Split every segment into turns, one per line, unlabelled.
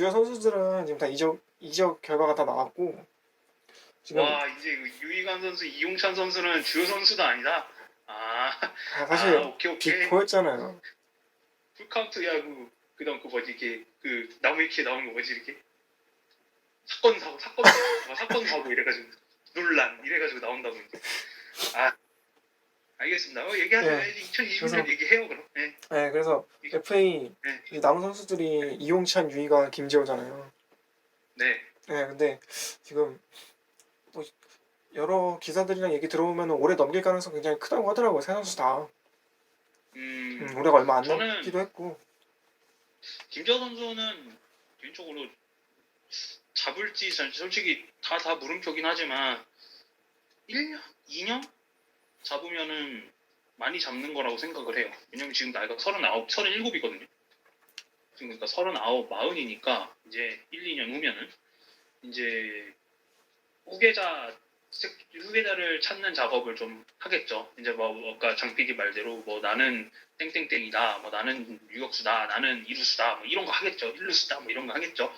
주요 선수들은 지금 다 이적 결과가 다 나왔고 지금
와, 이제 유희관 선수, 이용찬 선수는 주요 선수도 아니다.
사실
오케이, 오케이.
빅4였잖아요.
풀카운트 야구, 그다음 그 뭐지, 이렇게, 나무 위키에 나오는 거 뭐지, 이렇게? 사건 사고 이래가지고, 논란, 이래가지고 나온다고. 이제. 알겠습니다. 얘기하죠.
네.
2020년 얘기해요, 그럼. 네.
네, 그래서 FA
네.
남은 선수들이 이용찬, 유희관, 김재호잖아요.
네.
네, 근데 지금 뭐 여러 기사들이랑 얘기 들어보면 올해 넘길 가능성 굉장히 크다고 하더라고요. 세 선수 다. 올해가 얼마 안 남기도 했고.
김재호 선수는 개인적으로 잡을지 솔직히 다 물음표긴 하지만 1년? 2년? 잡으면은 많이 잡는 거라고 생각을 해요. 왜냐면 지금 나이가 39, 37이거든요. 지금 그러니까 39, 40이니까 이제 1, 2년 후면은 이제 후계자를 찾는 작업을 좀 하겠죠. 이제 뭐 아까 장 PD 말대로 뭐 나는 땡땡땡이다, 뭐 나는 유격수다, 나는 이루수다, 뭐 이런 거 하겠죠. 일루수다, 뭐 이런 거 하겠죠.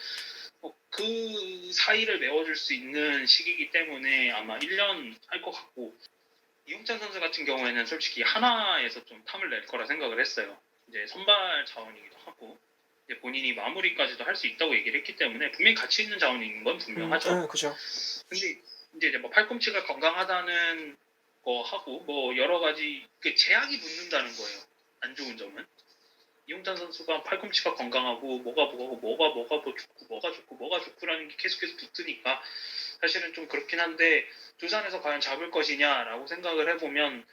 그 사이를 메워줄 수 있는 시기이기 때문에 아마 1년 할 것 같고, 이용찬 선수 같은 경우에는 솔직히 하나에서 좀 탐을 낼 거라 생각을 했어요. 이제 선발 자원이기도 하고 이제 본인이 마무리까지도 할 수 있다고 얘기를 했기 때문에 분명히 가치 있는 자원인 건 분명하죠.
그죠.
근데 이제 뭐 팔꿈치가 건강하다는 거 하고 뭐 여러 가지 제약이 붙는다는 거예요. 안 좋은 점은 이용찬 선수가 팔꿈치가 건강하고 뭐가 좋고라는 게 계속해서 붙으니까 사실은 좀 그렇긴 한데 두산에서 과연 잡을 것이냐라고 생각을 해보면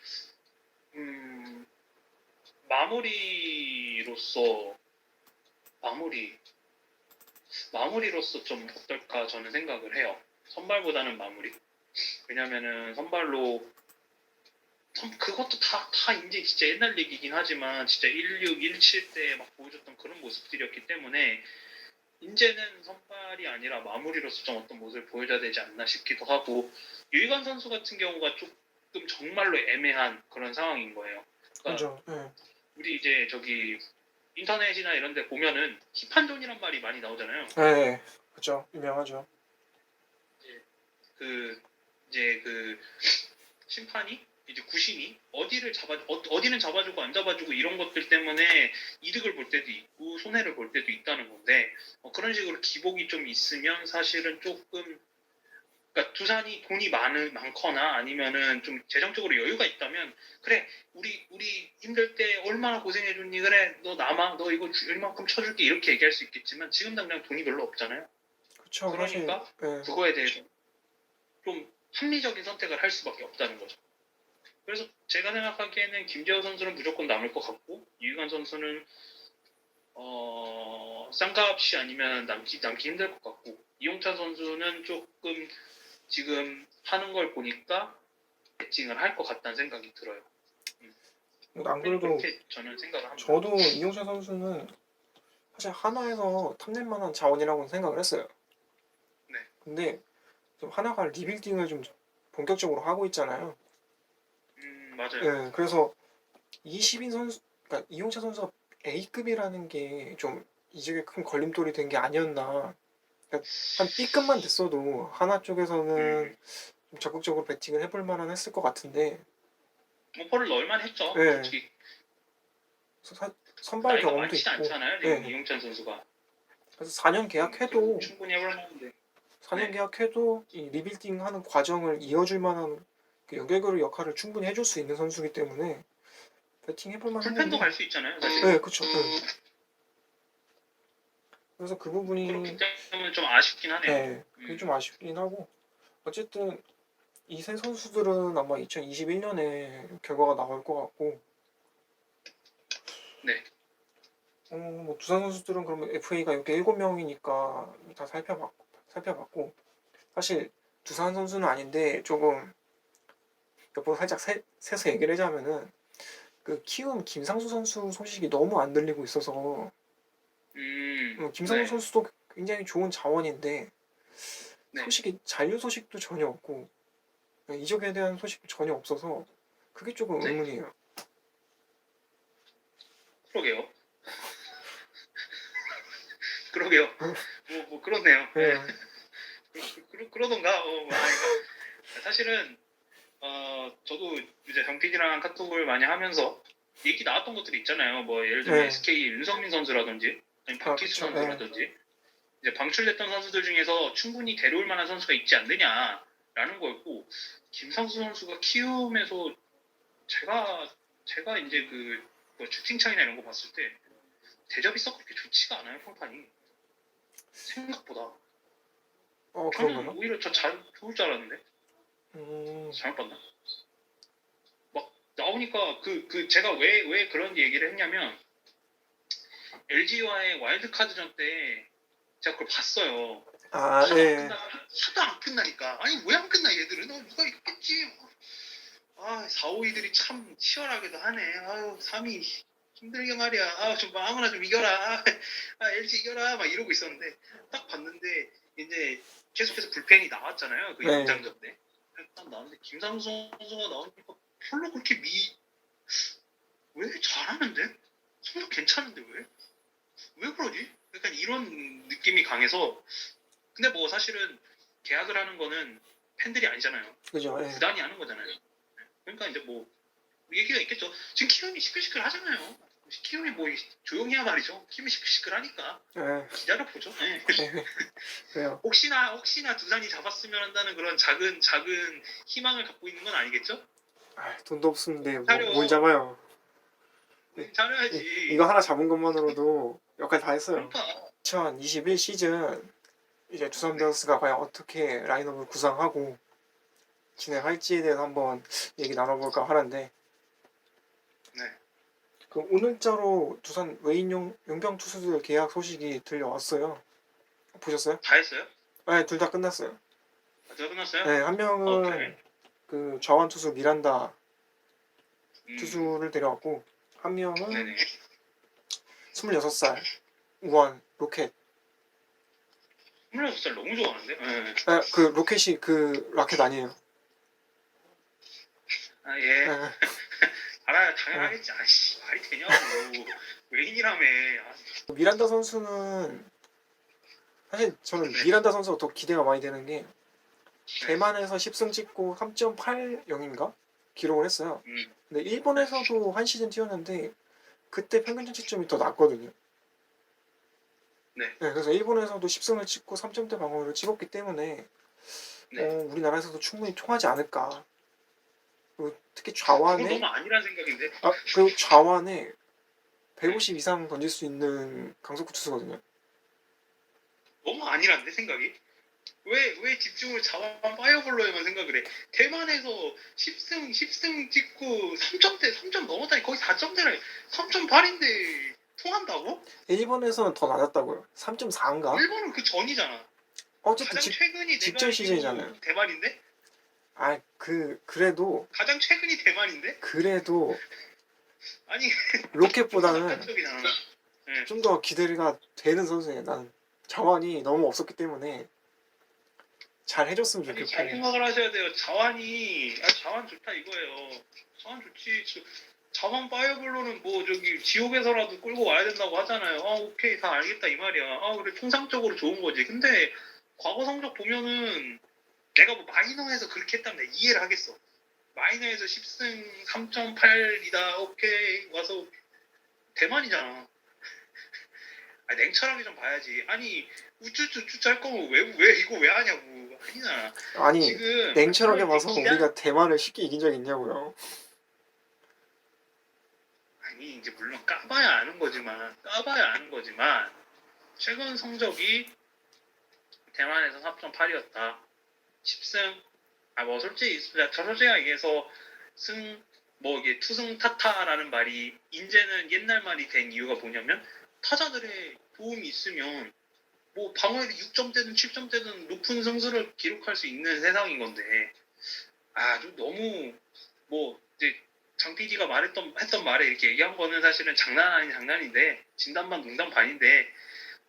마무리로서 좀 어떨까 저는 생각을 해요. 선발보다는 마무리. 왜냐면은 선발로 그것도 다 이제 진짜 옛날 얘기긴 하지만 진짜 16, 17 때 막 보여줬던 그런 모습들이었기 때문에 이제는 선발이 아니라 마무리로서 좀 어떤 모습을 보여줘야 되지 않나 싶기도 하고 유희관 선수 같은 경우가 조금 정말로 애매한 그런 상황인 거예요. 그러니까
그죠.
우리 이제 저기 인터넷이나 이런 데 보면은 힙한존이란 말이 많이 나오잖아요.
네, 그죠. 유명하죠.
이제 심판이 이제 구심이 어디는 잡아주고 안 잡아주고 이런 것들 때문에 이득을 볼 때도 있고 손해를 볼 때도 있다는 건데 그런 식으로 기복이 좀 있으면 사실은 조금 그러니까 두산이 돈이 많거나 아니면은 좀 재정적으로 여유가 있다면 그래 우리 힘들 때 얼마나 고생해줬니 그래 너 남아 너 이거 얼만큼 쳐줄게 이렇게 얘기할 수 있겠지만 지금 당장 돈이 별로 없잖아요.
그쵸.
그러니까
사실,
그거에 대해서 좀 합리적인 선택을 할 수밖에 없다는 거죠. 그래서 제가 생각하기에는 김재호 선수는 무조건 남을 것 같고 이유관 선수는 쌍값이 아니면 남기 힘들 것 같고 이용찬 선수는 조금 지금 하는 걸 보니까 배팅을 할 것 같다는 생각이 들어요.
안 그래도
그렇게 저는 생각을 합니다.
저도 이용찬 선수는 사실 하나에서 탐낼 만한 자원이라고 생각을 했어요.
네.
근데 좀 하나가 리빌딩을 좀 본격적으로 하고 있잖아요.
맞아요.
네, 그래서 20인 선수, 그러니까 이용찬 선수가 A급이라는 게 좀 이직에 큰 걸림돌이 된 게 아니었나. 그러니까 한 B급만 됐어도 하나 쪽에서는 좀 적극적으로 배팅을 해볼 만한 했을 것 같은데.
오퍼를 넣을만 했죠.
네.
솔직히.
선발
나이가
경험도
많지
있고.
않잖아요. 지금 이용찬 선수가.
그래서 4년 계약해도
충분히 해볼 만한데.
4년 계약해도 이 리빌딩 하는 과정을 이어줄 만한 그 연결고리 역할을 충분히 해줄 수 있는 선수이기 때문에 배팅 해볼 만한
풀펜도 갈 수 있잖아요. 사실.
네, 그쵸. 그래서 그 부분이
그렇기 때문에 좀 아쉽긴 하네요.
네, 그게 좀 아쉽긴 하고 어쨌든 이 세 선수들은 아마 2021년에 결과가 나올 것 같고
네.
뭐 두산 선수들은 그러면 FA가 이렇게 7명이니까 다 살펴봤고 사실 두산 선수는 아닌데 조금 옆으로 살짝 세서 얘기를 하자면은 그 키움 김상수 선수 소식이 너무 안 들리고 있어서 김상수 선수도 굉장히 좋은 자원인데 소식이 잔류 소식도 전혀 없고 이적에 대한 소식도 전혀 없어서 그게 조금 의문이에요.
그러게요. 그러게요. 뭐 그렇네요.
네.
그러던가. 사실은 저도 이제 정PD랑 카톡을 많이 하면서 얘기 나왔던 것들이 있잖아요. 뭐 예를 들면
네.
SK 윤성민 선수라든지 아니 박희수
그쵸. 네.
선수라든지 이제 방출됐던 선수들 중에서 충분히 데려올 만한 선수가 있지 않느냐라는 거였고 김상수 선수가 키움에서 제가 이제 뭐 채팅창이나 이런 거 봤을 때 대접이 썩 그렇게 좋지가 않아요. 평판이 생각보다 저는
그런가요?
오히려 좋을 줄 알았는데 잘못 봤나? 막 나오니까 제가 왜 그런 얘기를 했냐면 LG와의 와일드카드전 때 제가 그걸 봤어요.
네.
하도 안 끝나니까. 아니 왜 안 끝나 얘들은? 누가 이겼겠지. 4, 5위들이 참 치열하게도 하네. 아유 3위 힘들게 말이야. 좀 아무나 좀 이겨라. LG 이겨라. 막 이러고 있었는데 딱 봤는데 이제 계속해서 불펜이 나왔잖아요. 그
네.
연장전 때. 딱 나왔는데 김상수 선수가 나오니까 별로 그렇게 왜 잘하는데? 성적 괜찮은데 왜 그러지? 약간 이런 느낌이 강해서 근데 뭐 사실은 계약을 하는 거는 팬들이 아니잖아요.
그죠. 네.
구단이 하는 거잖아요. 그러니까 이제 뭐 얘기가 있겠죠. 지금 키움이 시끌시끌 하잖아요. 키움이 뭐 조용히 해야 말이죠. 키움이 시끌시끌 하니까
네.
기다려보죠. 네.
그래요.
혹시나 두산이 잡았으면 한다는 그런 작은 희망을 갖고 있는 건 아니겠죠?
돈도 없는데
잘해요.
뭘 잡아요.
잘해야지.
이거 하나 잡은 것만으로도 역할 다 했어요.
그러니까
2021 시즌 이제 두산 베어스가 과연 어떻게 라인업을 구성하고 진행할지에 대해서 한번 얘기 나눠볼까 하는데
네.
그 오늘자로 두산 외인 용병 투수들 계약 소식이 들려왔어요. 보셨어요?
다 했어요?
네, 둘 다 끝났어요.
다 끝났어요?
네, 한 명은
오케이.
그 좌완 투수 미란다
음,
투수를 데려왔고 한 명은
네네.
26살 우완 로켓.
26살 너무 좋아하는데? 네.
그 로켓이 그 라켓 아니에요.
예.
네.
알아야 당연하겠지. 아씨, 말이 되냐고. 외인이라며.
미란다 선수는 사실 저는 미란다 선수가 더 기대가 많이 되는 게 대만에서 10승 찍고 3.80인가 기록을 했어요. 근데 일본에서도 한 시즌 뛰었는데 그때 평균 자책점이 더 낮거든요.
네.
그래서 일본에서도 10승을 찍고 3점대 방어를 찍었기 때문에
네.
우리나라에서도 충분히 통하지 않을까. 그리고 특히
그건
좌완에
너무 아니란 생각인데.
그리고 좌완에 150 이상 던질 수 있는 강속구 투수거든요.
너무 아니란데 생각이. 왜 집중을 자완 파이어볼로에만 생각을 해. 대만에서 10승 찍고 3점 넘었다니 거의 4점대래. 3.8인데 통한다고?
일본에서는 더 낮았다고요. 3.4인가?
일본은 그 전이잖아.
어쨌든
가장 최근이
직전 시즌이잖아요.
대만인데?
그래도
가장 최근이 대만인데?
아니
좀
로켓보다는
깜짝이잖아. 네.
좀 더 기대가 되는 선수예요. 난 자원이 너무 없었기 때문에 잘 해줬으면
아니,
좋겠고.
잘 생각을 하셔야 돼요. 자완 좋다 이거예요. 자완 좋지. 자완 파이어블로는 뭐 저기 지옥에서라도 끌고 와야 된다고 하잖아요. 오케이 다 알겠다 이 말이야. 그래 통상적으로 좋은 거지. 근데 과거 성적 보면은 내가 뭐 마이너에서 그렇게 했다면 내가 이해를 하겠어. 마이너에서 10승 3.8이다. 오케이 와서 대만이잖아. 냉철하게 좀 봐야지. 아니 우쭈쭈쭈 할 거면 왜 이거 왜 하냐고. 아니잖아.
아니
지금
냉철하게 봐서
기간-
우리가 대만을 쉽게 이긴 적 있냐고요.
아니 이제 물론 까봐야 아는 거지만 최근 성적이 대만에서 4.8이었다. 10승 뭐 솔직히 얘기해서 이게 투승 타타라는 말이 이제는 옛날 말이 된 이유가 뭐냐면 타자들의 도움이 있으면 뭐 방어에도 6점대든 7점대든 높은 승수를 기록할 수 있는 세상인 건데 좀 너무 뭐 이제 장 PD가 했던 말에 이렇게 얘기한 거는 사실은 장난 아닌 장난인데 진담반 농담 반인데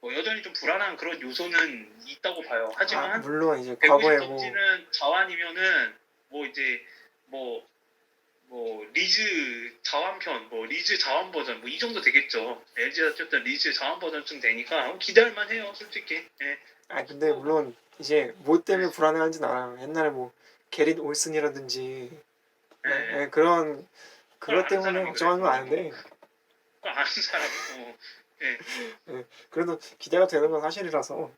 뭐 여전히 좀 불안한 그런 요소는 있다고 봐요. 하지만
물론 이제
150
과거에
던지는 자완이면은 뭐 이제 뭐 뭐 리즈 자완편, 뭐 리즈 자완 버전, 뭐 이 정도 되겠죠. LG가 어쨌든 리즈 자완 버전쯤 되니까 기대할만 해요, 솔직히. 예.
아 근데 물론 이제 뭐 때문에 불안해하는지는 알아요. 옛날에 뭐 게릿 올슨이라든지
예.
그런
그걸
그것
아는
때문에
사람이 그래.
걱정하는 건 아는데
그걸 아는 사람이. 예.
예, 그래도 기대가 되는 건 사실이라서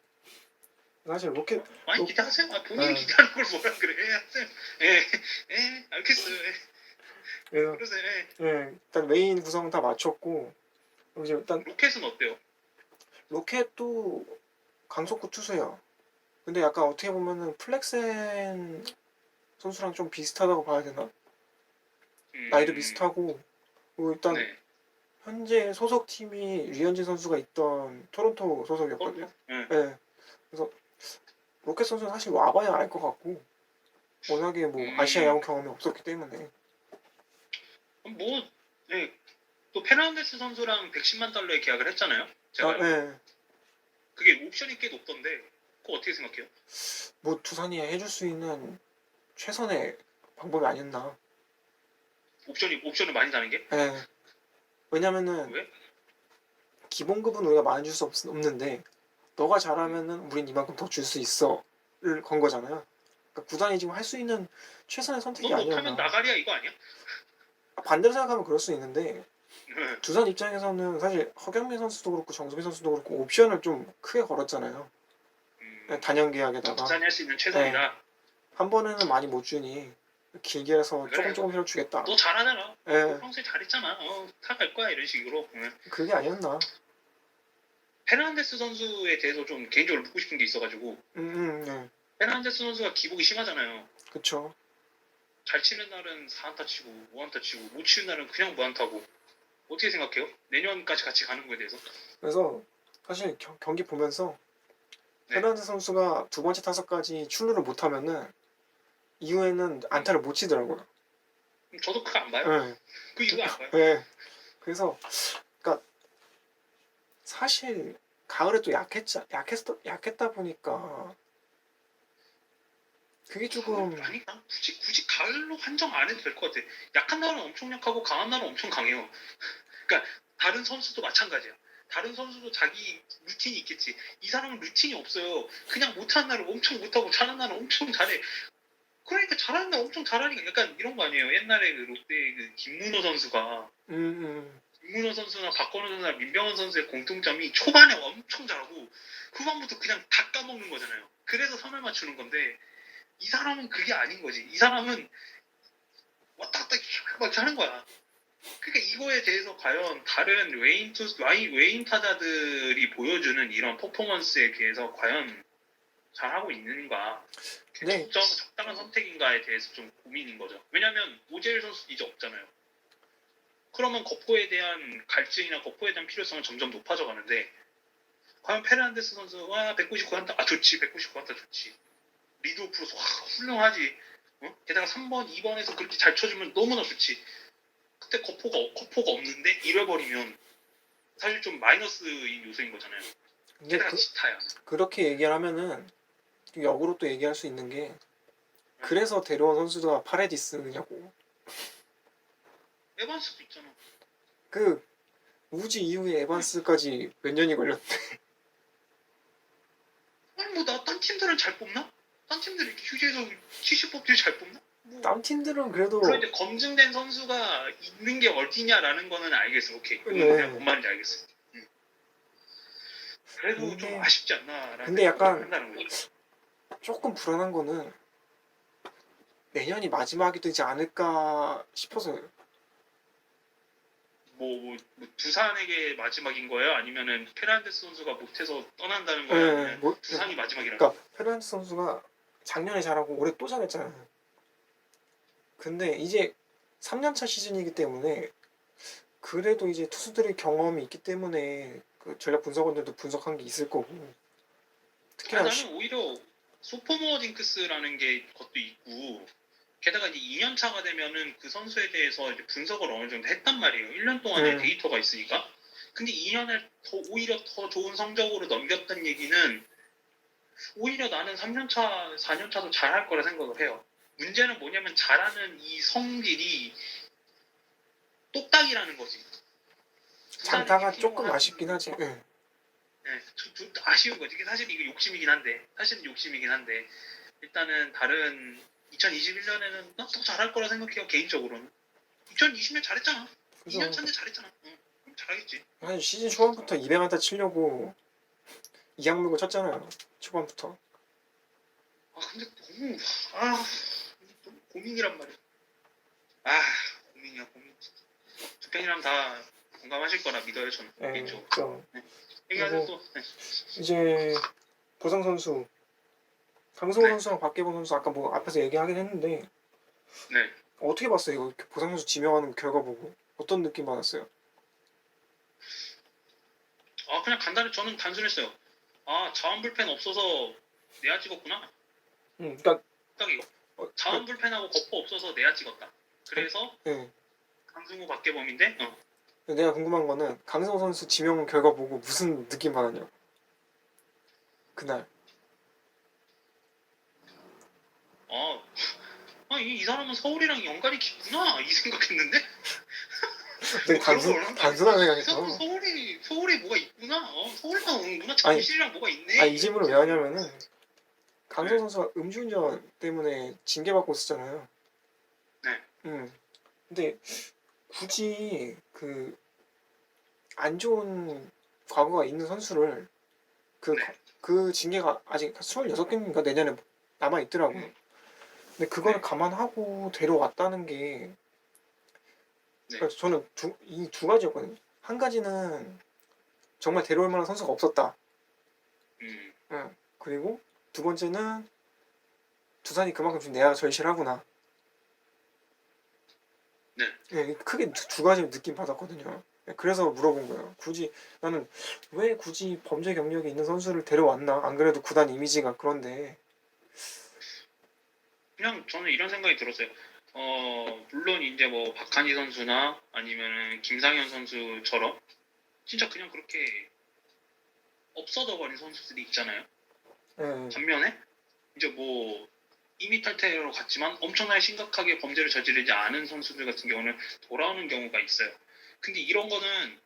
사실 로켓
많이
로,
기대하세요. 아, 본인이
예,
기대하는 걸 뭐라 그래. 예, 하세요. 예. 예. 알겠어요. 예.
그래서
그러세요. 예.
일단 메인 구성 다 마쳤고 이제 일단
로켓은 어때요?
로켓도 강속구 투수예요. 근데 약간 어떻게 보면은 플렉센 선수랑 좀 비슷하다고 봐야 되나? 나이도 비슷하고 그리고 일단
네.
현재 소속 팀이 류현진 선수가 있던 토론토 소속이었거든요.
예.
네. 그래서 로켓 선수는 사실 와봐야 알 것 같고 워낙에 뭐 아시아 야구 경험이 없었기 때문에
뭐, 네. 또 페르난데스 선수랑 110만 달러에 계약을 했잖아요. 제가 알기로.
네.
그게 옵션이 꽤 높던데 그거 어떻게 생각해요?
뭐 두산이 해줄 수 있는 최선의 방법이 아니었나.
옵션을 많이 다는 게?
네. 왜냐면은
왜?
기본급은 우리가 많이 줄 수 없는데 너가 잘하면은 우린 이만큼 더 줄 수 있어를 건 거잖아요. 그러니까 구단이 지금 할 수 있는 최선의 선택이
너 못하면
아니었나.
나가리야 이거 아니야?
반대로 생각하면 그럴 수 있는데
네.
두산 입장에서는 사실 허경민 선수도 그렇고 정수빈 선수도 그렇고 옵션을 좀 크게 걸었잖아요. 단연 계약에다가
두산이 할 수 있는
네.
최선이다.
한 번에는 많이 못 주니 길게 해서
그래,
조금씩 주겠다.
너 잘하잖아.
예,
너 평소에 잘했잖아. 다 갈 거야 이런 식으로.
그게 아니었나.
페르난데스 선수에 대해서 좀 개인적으로 묻고 싶은 게 있어가지고
네.
페르난데스 선수가 기복이 심하잖아요.
그쵸.
잘 치는 날은 4안타 치고 5안타 치고 못 치는 날은 그냥 무안타고 어떻게 생각해요? 내년까지 같이 가는 거에 대해서?
그래서 사실 경기 보면서
네.
페르난데스 선수가 두 번째 타석까지 출루를 못하면은 이후에는 안타를 못 치더라고요.
저도 그거 안 봐요.
예,
그 이거 안 봐요.
예. 그래서 그러니까 사실 가을에 또 약했다 보니까 그게 조금
아니 난 굳이 가을로 한정 안 해도 될 것 같아. 약한 날은 엄청 약하고 강한 날은 엄청 강해요. 그러니까 다른 선수도 마찬가지야. 다른 선수도 자기 루틴이 있겠지. 이 사람은 루틴이 없어요. 그냥 못하는 날은 엄청 못하고 잘하는 날은 엄청 잘해. 그러니까 잘하는 날 엄청 잘하니까 약간 이런 거 아니에요. 옛날에 그 롯데 그 김문호 선수가 김문호 선수나 박건우 선수나 민병헌 선수의 공통점이 초반에 엄청 잘하고 후반부터 그냥 다 까먹는 거잖아요. 그래서 선을 맞추는 건데 이 사람은 그게 아닌 거지. 이 사람은 왔다 갔다 막 하는 거야. 그러니까 이거에 대해서 과연 다른 외인 타자들이 보여주는 이런 퍼포먼스에 비해서 과연 잘하고 있는가?
네.
적당한 선택인가에 대해서 좀 고민인 거죠. 왜냐면 오재일 선수 이제 없잖아요. 그러면 거포에 대한 갈증이나 거포에 대한 필요성은 점점 높아져 가는데 과연 페르난데스 선수와 199한타 좋지. 199한타 좋지. 리드오프로서 훌륭하지. 게다가 3번, 2번에서 그렇게 잘 쳐주면 너무나 좋지. 그때 거포가 없는데 잃어버리면 사실 좀 마이너스인 요소인 거잖아요.
근데
게다가 지타야.
그렇게 얘기를 하면은 역으로 또 얘기할 수 있는 게 그래서 데려온 선수가 파레디스냐고.
에반스도 있잖아.
그 우지 이후에 에반스까지 몇 년이 걸렸대.
아니 뭐 나 딴 팀들은 잘 뽑나? 딴 팀들이 이렇게 휴지에서 70법들이 잘 뽑나? 뭐
땀 팀들은 그래도
그런데 검증된 선수가 있는 게 어디냐라는 거는 알겠어. 오케이. 그건
네.
그냥 뭔 말인지 알겠어. 그래도
근데-
좀 아쉽지 않나라는
근데 약간-
생각을 한다는 거죠.
조금 불안한 거는 내년이 마지막이 되지 않을까 싶어서요.
뭐 두산에게 마지막인 거예요? 아니면은 페르난데스 선수가 못해서 떠난다는 거예요? 아니면
뭐,
두산이 마지막이라는
그러니까 페르난데스 선수가 작년에 잘하고 올해 또 잘했잖아요. 근데 이제 3년차 시즌이기 때문에 그래도 이제 투수들의 경험이 있기 때문에 그 전략 분석원들도 분석한 게 있을 거고 특히나
나는 오히려 소포머 징크스라는 게 것도 있고 게다가 이제 2년 차가 되면은 그 선수에 대해서 이제 분석을 어느 정도 했단 말이에요. 1년 동안의 데이터가 있으니까. 근데 2년을 오히려 더 좋은 성적으로 넘겼던 얘기는 오히려 나는 3년 차, 4년 차도 잘할 거라 생각을 해요. 문제는 뭐냐면 잘하는 이 성질이 똑딱이라는 거지. 두산의
장타가
빅히터가
조금
하는
아쉽긴 하지. 응.
네, 아쉬운 거지. 이게 사실 이게 욕심이긴 한데, 사실은 욕심이긴 한데, 일단은 다른 2021년에는 더 잘할 거라 생각해요, 개인적으로는. 2020년 잘했잖아.
그죠.
2년 차인데 잘했잖아. 응, 그럼 잘하겠지.
사실 시즌 초반부터 200안타 치려고 이악 물고 쳤잖아요. 초반부터.
근데 너무 고민이란 말이야. 고민이야, 고민. 두 팬이랑 다 공감하실 거라 믿어요, 저는.
예,
개인적으로.
좀.
네. 얘기하세요,
그리고
또. 네.
이제 보상 선수 강승호
네.
선수랑 박계본 선수 아까 뭐 앞에서 얘기하긴 했는데
네.
어떻게 봤어요? 이거 보상 선수 지명하는 결과 보고 어떤 느낌 받았어요?
그냥 간단히 저는 단순했어요. 자원 불펜 없어서 내야 찍었구나.
그러니까
딱 이거.
어,
자원 불펜하고 거포 없어서 내야 찍었다. 그래서
예.
강승호 박계범인데
내가 궁금한 거는 강승호 선수 지명 결과 보고 무슨 느낌 받았냐? 그날.
이 사람은 서울이랑 연관이 깊구나 이 생각했는데
되게 단순한 생각했어.
서울에 뭐가 있구나. 서울만 오는구나. 잠실이랑 뭐가 있네.
이 질문을 왜 하냐면은 강승호
네.
선수가 음주운전 때문에 징계받고 있었잖아요.
네.
근데 굳이 그 안 좋은 과거가 있는 선수를 그,
네.
그 징계가 아직 26경기인가 내년에 남아 있더라고요. 근데 그거를
네.
감안하고 데려왔다는 게
네.
그러니까 저는 이 두 가지였거든요. 한 가지는 정말 데려올 만한 선수가 없었다. 그리고 두 번째는 두산이 그만큼 좀 내야 절실하구나.
네.
예, 크게 두 가지 느낌 받았거든요. 그래서 물어본 거예요. 나는 왜 굳이 범죄 경력이 있는 선수를 데려왔나? 안 그래도 구단 이미지가 그런데.
그냥 저는 이런 생각이 들었어요. 물론 이제 뭐 박한희 선수나 아니면은 김상현 선수처럼 진짜 그냥 그렇게 없어져 버린 선수들이 있잖아요.
예,
반면에 이제 뭐 이미 탈퇴로 갔지만 엄청나게 심각하게 범죄를 저지르지 않은 선수들 같은 경우는 돌아오는 경우가 있어요. 근데 이런 거는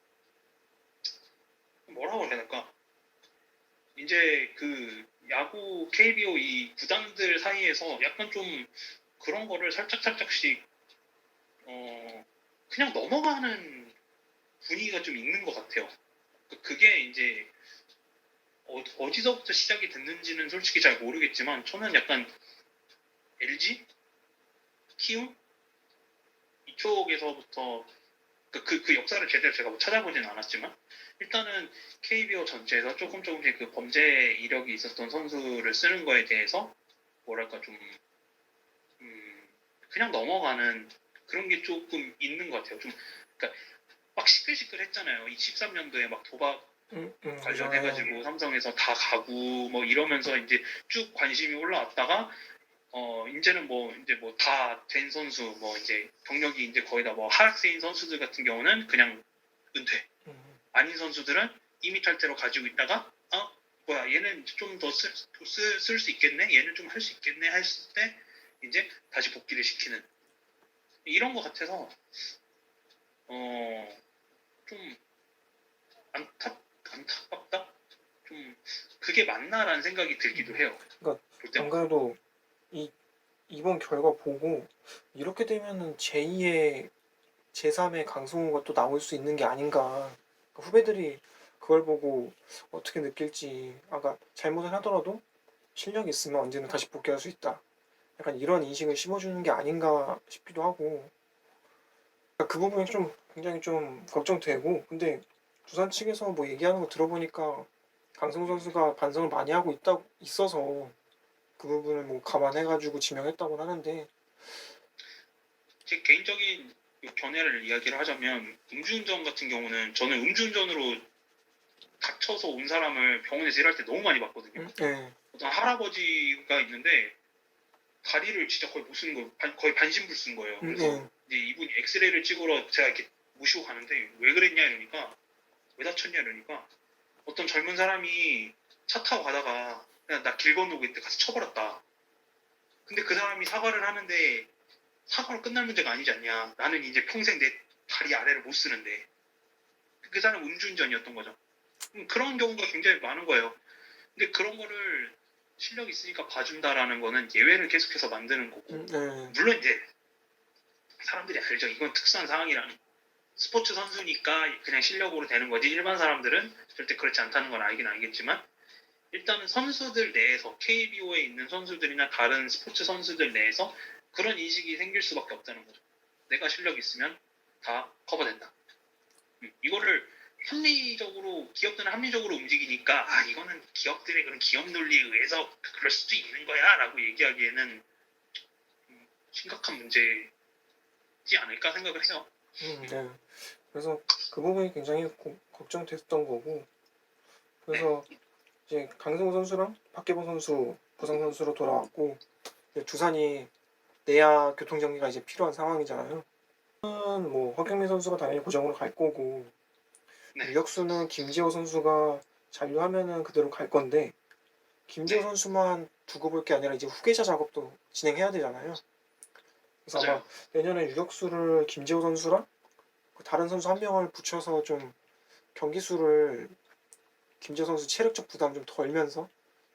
뭐라고 해야 될까? 이제 그 야구 KBO 이 구단들 사이에서 약간 좀 그런 거를 살짝씩 그냥 넘어가는 분위기가 좀 있는 것 같아요. 그게 이제 어디서부터 시작이 됐는지는 솔직히 잘 모르겠지만 저는 약간 LG, 키움 이쪽에서부터 그 역사를 제대로 제가 뭐 찾아보지는 않았지만 일단은 KBO 전체에서 조금씩 그 범죄 이력이 있었던 선수를 쓰는 거에 대해서 뭐랄까 좀 그냥 넘어가는 그런 게 조금 있는 것 같아요. 좀 그러니까 막 시끌시끌했잖아요. 23년도에 막 도박 관련해가지고 삼성에서 다 가고 뭐 이러면서 이제 쭉 관심이 올라왔다가 이제는 이제 뭐 다 된 선수 뭐 이제 경력이 이제 거의 다 뭐 하락세인 선수들 같은 경우는 그냥 은퇴. 아닌 선수들은 이미 탈퇴로 가지고 있다가 뭐야 얘는 좀 더 쓸 수 있겠네. 얘는 좀 할 수 있겠네 했을 때 이제 다시 복귀를 시키는 이런 것 같아서 좀 안타깝다. 좀 그게 맞나라는 생각이 들기도 해요.
그러니까 안 그래도 이번 결과 보고 이렇게 되면은 제2의 제3의 강승호가 또 나올 수 있는 게 아닌가. 후배들이 그걸 보고 어떻게 느낄지. 아까 잘못을 하더라도 실력이 있으면 언제든 다시 복귀할 수 있다. 약간 이런 인식을 심어주는 게 아닌가 싶기도 하고. 그 부분이 좀 굉장히 좀 걱정되고. 근데 두산 측에서 뭐 얘기하는 거 들어보니까 강승호 선수가 반성을 많이 하고 있어서 그 부분을 뭐 감안해가지고 지명했다고 하는데
제 개인적인 견해를 이야기를 하자면 음주운전 같은 경우는 저는 음주운전으로 다쳐서 온 사람을 병원에서 일할 때 너무 많이 봤거든요.
네.
어떤 할아버지가 있는데 다리를 진짜 거의 못 쓰는 거예요. 거의 반신불 쓴 거예요. 그래서 이제 이분이 엑스레이를 찍으러 제가 이렇게 모시고 가는데 왜 그랬냐 이러니까 왜 다쳤냐 이러니까 어떤 젊은 사람이 차 타고 가다가 그냥 나 길 건너고 있는데 가서 쳐버렸다. 근데 그 사람이 사과를 하는데 사과로 끝날 문제가 아니지 않냐. 나는 이제 평생 내 다리 아래를 못 쓰는데 그 사람 음주운전이었던 거죠. 그런 경우가 굉장히 많은 거예요. 근데 그런 거를 실력 있으니까 봐준다라는 거는 예외를 계속해서 만드는 거고
네.
물론 이제 사람들이 알죠. 이건 특수한 상황이라는 스포츠 선수니까 그냥 실력으로 되는 거지 일반 사람들은 절대 그렇지 않다는 건 알긴 알겠지만 일단은 선수들 내에서 KBO에 있는 선수들이나 다른 스포츠 선수들 내에서 그런 인식이 생길 수밖에 없다는 거죠. 내가 실력 있으면 다 커버된다. 이거를 합리적으로 기업들은 합리적으로 움직이니까 아 이거는 기업들의 그런 기업 논리에 의해서 그럴 수도 있는 거야라고 얘기하기에는 심각한 문제지 않을까 생각을 해요.
네. 그래서 그 부분이 굉장히 걱정됐던 거고, 그래서 이제 강승호 선수랑 박계본 선수 부상 선수로 돌아왔고, 이제 두산이 내야 교통 정리가 이제 필요한 상황이잖아요. 뭐 허경민 선수가 당연히 고정으로 갈 거고,
네.
유격수는 김지호 선수가 잔류하면은 그대로 갈 건데, 김지호
네.
선수만 두고 볼 게 아니라 이제 후계자 작업도 진행해야 되잖아요. 그래서
맞아요.
아마 내년에 유격수를 김지호 선수랑 다른 선수 한 명을 붙여서 좀 경기 수를 김지호 선수 체력적 부담 좀 덜면서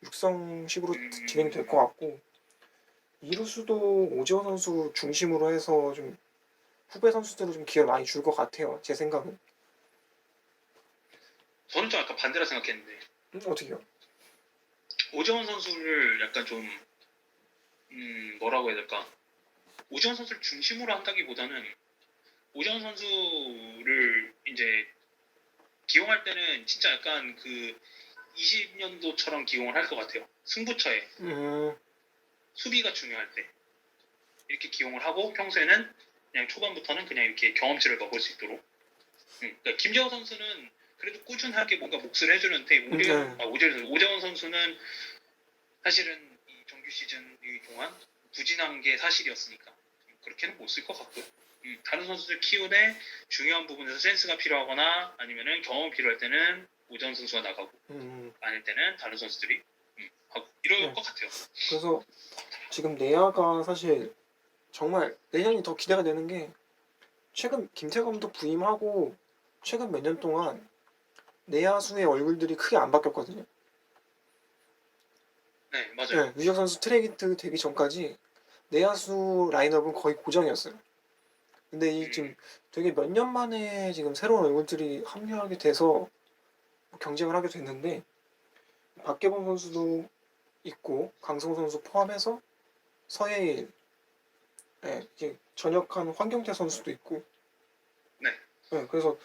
육성식으로 진행이 될 것 같고, 이루수도 오지원 선수 중심으로 해서 좀 후배 선수들을 좀 기회를 많이 줄 것 같아요. 제 생각은.
저는 좀 약간 반대라 생각했는데
어떻게요?
오재원 선수를 약간 좀 뭐라고 해야 될까? 오재원 선수를 중심으로 한다기보다는 오재원 선수를 이제 기용할 때는 진짜 약간 그 20년도처럼 기용을 할 것 같아요. 승부처에 수비가 중요할 때 이렇게 기용을 하고 평소에는 그냥 초반부터는 그냥 이렇게 경험치를 넣을 수 있도록. 그러니까 김재호 선수는 그래도 꾸준하게 뭔가 몫을 해주는데 오재원 선수는 사실은 이 정규 시즌 동안 부진한 게 사실이었으니까 그렇게는 못 쓸 것 같고 다른 선수들 키우되 중요한 부분에서 센스가 필요하거나 아니면은 경험이 필요할 때는 오재원 선수가 나가고 아닐 때는 다른 선수들이 하고 이럴
네.
것 같아요.
그래서 지금 내야가 사실 정말 내년이 더 기대가 되는 게, 최근 김태검도 부임하고 최근 몇 년 동안 내야수의 얼굴들이 크게 안 바뀌었거든요.
네, 맞아요.
네, 유적 선수 트레이드 되기 전까지 내야수 라인업은 거의 고정이었어요. 근데 이 지금 되게 몇 년 만에 지금 새로운 얼굴들이 합류하게 돼서 경쟁을 하게 됐는데, 박계범 선수도 있고 강승호 선수 포함해서 서해일, 이제 전역한 황경태 선수도 있고,
네.
그래서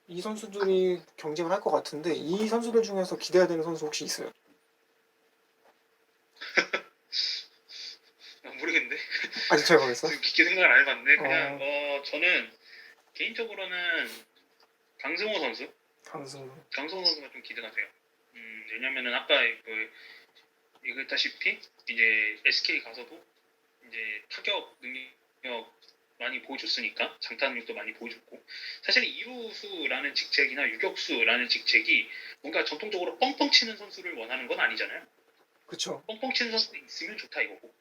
이 선수들이 경쟁을 할 것 같은데, 이 선수들 중에서 기대해야 되는 선수 혹시 있어요?
모르겠는데
아직 잘 모르겠어?
지금 깊게 생각을 안 해봤는데 그냥 저는 개인적으로는 강승호 선수
강승호.
선수가 좀 기대가 돼요. 왜냐면은 아까 그 얘기했다시피 이제 SK 가서도 이제 타격 능력 많이 보여줬으니까 장타 능력도 많이 보여줬고 사실 이루수라는 직책이나 유격수라는 직책이 뭔가 전통적으로 뻥뻥 치는 선수를 원하는 건 아니잖아요.
그쵸.
뻥뻥 치는 선수도 있으면 좋다 이거고.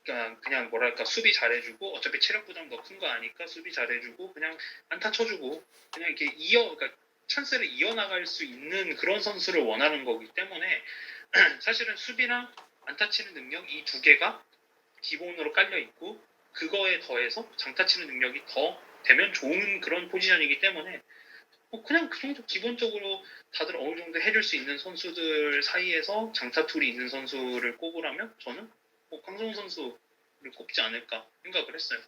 그러니까 그냥 뭐랄까 수비 잘해주고 어차피 체력 부담 더 큰 거 아니까 수비 잘해주고 그냥 안타 쳐주고 그냥 이렇게 그러니까 찬스를 이어나갈 수 있는 그런 선수를 원하는 거기 때문에 사실은 수비랑 안타 치는 능력 이 두 개가 기본으로 깔려 있고 그거에 더해서 장타 치는 능력이 더 되면 좋은 그런 포지션이기 때문에 그냥 그 정도 기본적으로 다들 어느 정도 해줄 수 있는 선수들 사이에서 장타 툴이 있는 선수를 꼽으라면 저는 강성호 선수를 꼽지 않을까 생각을 했어요.